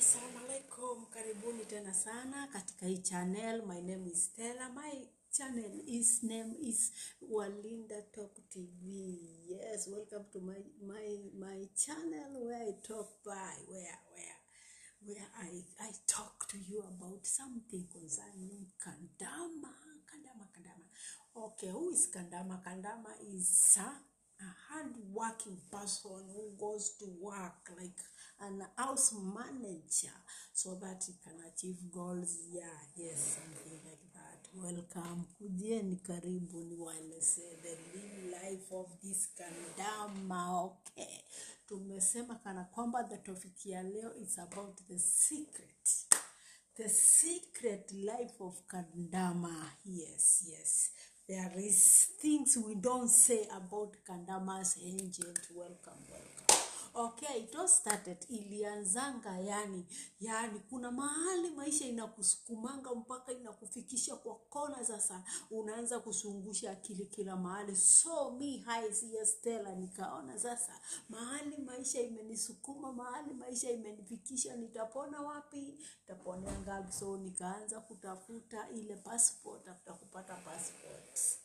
Assalamu alaikum, karibuni tena sana katika hii channel. My name is Stella. My channel name is Walinda Talk TV. Yes, welcome to my channel where I talk where I talk to you about something concerning Kandama. Okay, who is Kandama? Kandama is a hard-working person who goes to work like an house manager so that he can achieve goals. Yes, something like that. Welcome. Kujieni karibu ni waeleze the real life of this Kandama. Okay. Tumesema kana kwamba the topic ya leo is about the secret life of Kandama. Yes. There is things we don't say about Kandama's agent. Welcome. Okay, it all started ilianzanga yani kuna mahali maisha inakusukumanga mpaka inakufikisha kwa kona. Sasa unaanza kusungusha akili kila mahali. So me high Stella nikaona sasa mahali maisha imenisukuma, mahali maisha imenifikisha, nitapona wapi? Nitaponea ngapi? So nikaanza kutafuta ile passport, after kupata passport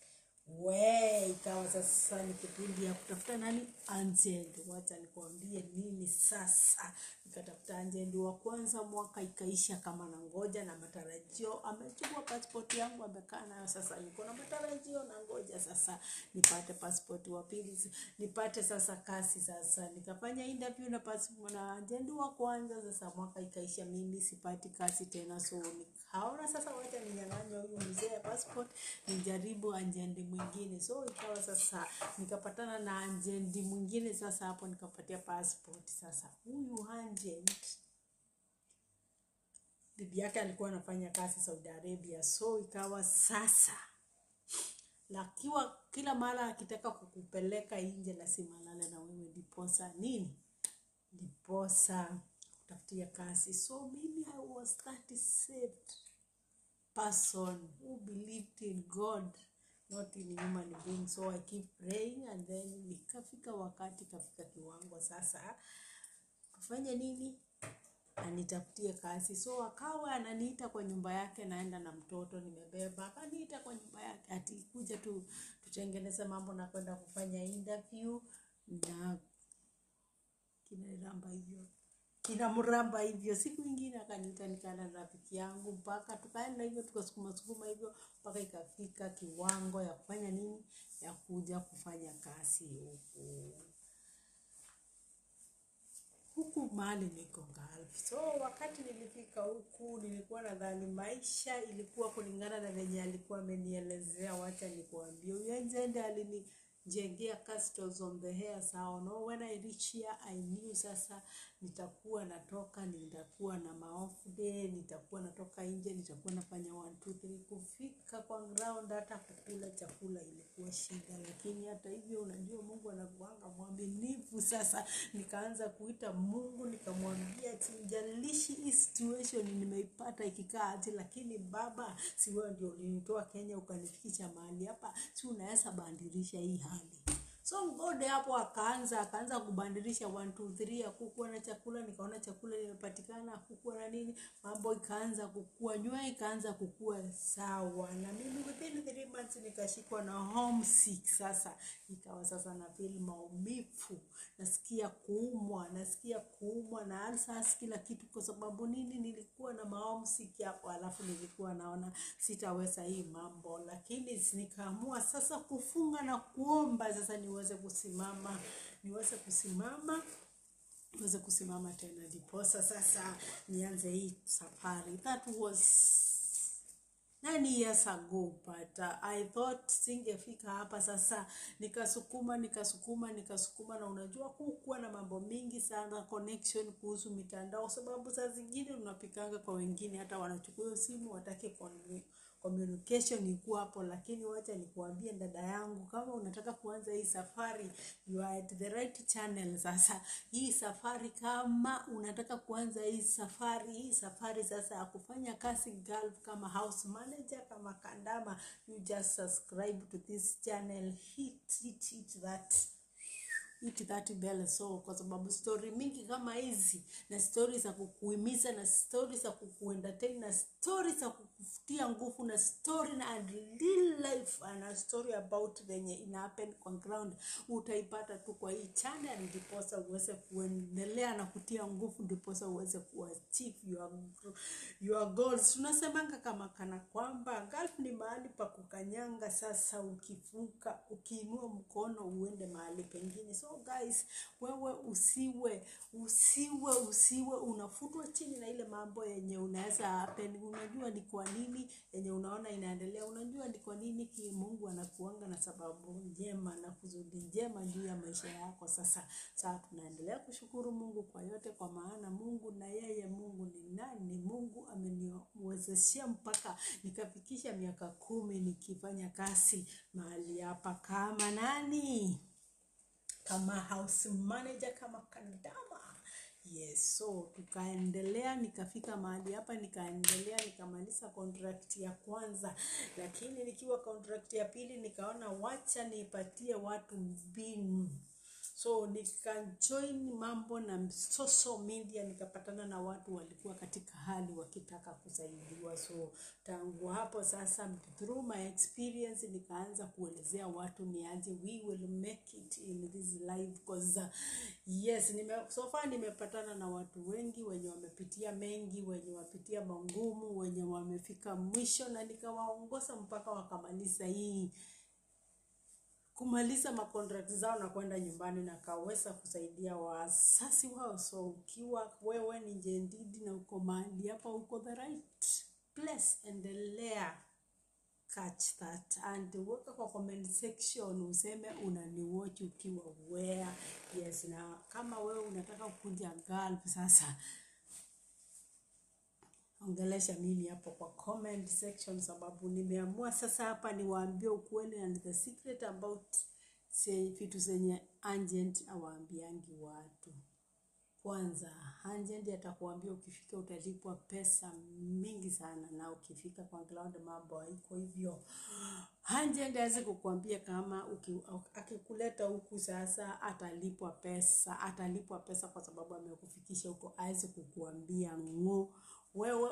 ikawa sasa ni kipindi ya kutafuta nani? Agent. Wacha nikwambie nini sasa. Nikatafuta agent wa kwanza, mwaka ikaisha kama na ngoja na matarajio. Amechukua passport yangu amekaa nayo, sasa niko na matarajio na ngoja sasa nipate passport wa pili, nipate sasa kasi. Sasa nikafanya interview na passport na agent wa kwanza. Sasa mwaka ikaisha, mimi sipati kasi tena. So nikaona sasa wacha ninyang'anye huyu mzee passport, nijaribu agent mwingine. So ikawa sasa nikapatana na agent mwingine. Sasa hapo nikapatia passport. Sasa huyu agent bibi yake alikuwa anafanya kazi Saudi Arabia. So ikawa sasa lakiwa kila mara akitaka kukupeleka nje lazima lale na wewe ndiposa nini? Ndiposa kutafutia kazi. So mimi I was that saved person who believed in God, not in human being. So I keep praying and then nikafika wakati, kafika kiwango sasa kufanya nini? Anitafutie kazi. So akawa ananiita kwa nyumba yake, naenda na mtoto nimebeba. Akaniita kwa nyumba yake ati kuja tu tutengeneze mambo na kwenda kufanya interview na kinamramba hivyo. Siku nyingine akaniita nikaenda na rafiki yangu, mpaka tukaenda hivyo tukasukuma hivyo mpaka ikafika kiwango ya kufanya nini? Ya kuja kufanya kazi huku mahali niko Gulf. So wakati nilifika huku nilikuwa nadhani maisha ilikuwa kulingana na venye alikuwa amenielezea. Wacha nikuambie, huyo agent alinijengea castles on the hair salon. No, when I reach here I knew sasa nitakuwa natoka, nitakuwa na off day, nitakuwa natoka nje, nitakuwa nafanya 1 2 3. Kufika kwa ground hata kukula chakula ilikuwa shida, lakini hata hivyo unajua Mungu anakuanga mwaminifu. Sasa nikaanza kuita Mungu, nikamwambia sijalishi hii situation nimeipata ikikaa aje, lakini Baba, si wewe ndio ulinitoa Kenya ukanifikisha mahali hapa, si unaweza badilisha hii hali. So God hapo akaanza kubandilisha 1 2 3. Hakukuwa na chakula, nikaona chakula limepatikana. Hakukuwa na nini, mambo ikaanza kukua, nyua ikaanza kukua sawa. Na mimi within 3 months nikashikwa na homesick. Sasa ikawa sasa na feel maumivu, nasikia kuumwa na alsas kila kitu. Kwa sababu nini? Nilikuwa na homesick hapo, alafu nilikuwa naona sitaweza hii mambo. Lakini nikaamua sasa kufunga na kuomba sasa niweze kusimama tena, ndiposa sasa nianze hii safari. That was 9 years ago, but I thought singefika hapa. Sasa nikasukuma, na unajua kuwa na mambo mingi sana, connection kuhusu mitandao, sababu saa zingine unapikanga kwa wengine hata wanachukua simu watake communication iko hapo. Lakini wacha nikuambie dada yangu, kama unataka kuanza hii safari, you are at the right channel. Sasa hii safari, kama unataka kuanza hii safari sasa ya kufanya kazi Gulf kama house manager kama Kandama, you just subscribe to this channel, hit that Eat that bell. So kwa sababu story mingi kama hizi, na story za kukuhimiza, na story za kukuentertain, na story za kukufutia nguvu, na story na real life, and story about venye ina happen on ground, utaipata tu kwa hii channel, ndiposa uweze kuendelea na kutia nguvu, ndiposa uweze kuachieve your goals. Tunasemanga kama kana kwamba golf ni mahali pa kukanyanga. Sasa ukivuka, ukiinua mkono uende mahali pengine. So guys, wewe usiwe unafutwa chini na ile mambo yenye unaweza happen. Unajua ni kwa nini yenye unaona inaendelea, unajua ni kwa nini Mungu anakuanga na sababu njema na kusudi njema juu ya maisha yako. Sasa tunaendelea kushukuru Mungu kwa yote, kwa maana Mungu na yeye Mungu ni nani? Mungu ameniwezeshia mpaka nikafikisha miaka 10 nikifanya kazi mahali hapa kama nani? Kama house manager, kama kandama. Yes, so tukaendelea, nikafika mahali hapa, nikaendelea, nikamaliza contract ya kwanza. Lakini nikiwa contract ya pili nikaona wacha nipatie watu mbinu. So nikajoin mambo na social media, nikapatana na watu walikuwa katika hali wakitaka kusaidiwa. So tangu hapo sasa, through my experience, nikaanza kuelezea watu ni aje we will make it in this life. Because yes, so far nimepatana na watu wengi wenye wamepitia mengi, wenye wapitia mangumu, wenye wamefika mwisho, na nikawaongoza mpaka wakamaliza kumaliza makontrakt zao na kwenda nyumbani, na kaweza kusaidia wazazi wao. So ukiwa wewe ni jendidi na uko mahali hapa, uko the right place, endelea catch that, and weka kwa comment section useme unaniwatch ukiwa where. Yes, na kama wewe unataka kuja Gulf sasa, ongelesha mimi hapo kwa comment section, sababu nimeamua sasa hapa niwaambie ukweli and the secret about vitu zenye agent awaambiangi watu. Kwanza, agent atakuambia ukifika utalipwa pesa mingi sana, na ukifika kwa ground mambo haiko hivyo. Agent hawezi kukuambia kama akikuleta huku sasa atalipwa pesa kwa sababu amekufikisha huko. Hawezi kukuambia wewe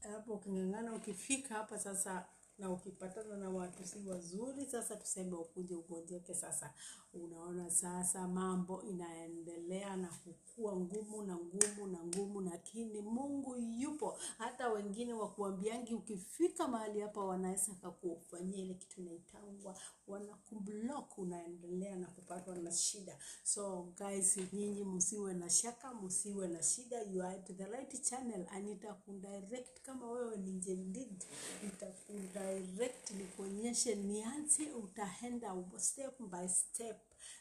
hapo ukingangana, ukifika hapa sasa na ukipatana na watu si wazuri, sasa tuseme ukuje ugonjeke, sasa unaona sasa mambo inaendelea na kukua ngumu, lakini Mungu yupo. Hata wengine wakuambiangi ukifika mahali hapa wanaweza kukufanyia ile kitu inaitangwa wanakublock, unaendelea na kupatwa na shida. So guys, nyinyi msiwe na shaka, msiwe na shida, you are at the right channel, and nitakudirect kama wewe ni jendid, nitakudirect nikuonyeshe nianze utaenda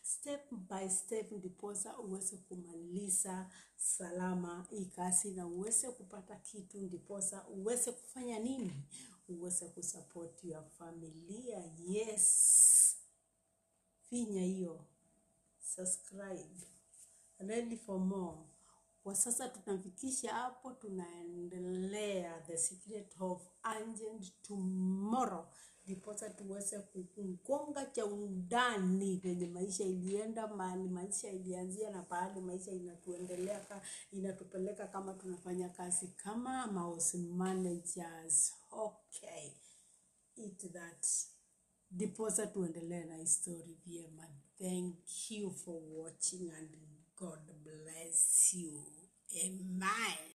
step by step, ndiposa uweze kumaliza salama hii kazi, na uweze kupata kitu, ndiposa uweze kufanya nini? Uweze kusupport your familia. Yes, finya hiyo subscribe, ready for more. Kwa sasa tunafikisha hapo, tunaendelea the secret of agent tomorrow, ndiposa tuweze kukungonga cha undani venye maisha ilienda, mahali maisha ilianzia, na pahali maisha inatupeleka kama tunafanya kazi kama house managers. Okay, eat that, ndiposa tuendelee na story vyema. Thank you for watching and God bless you. Amen.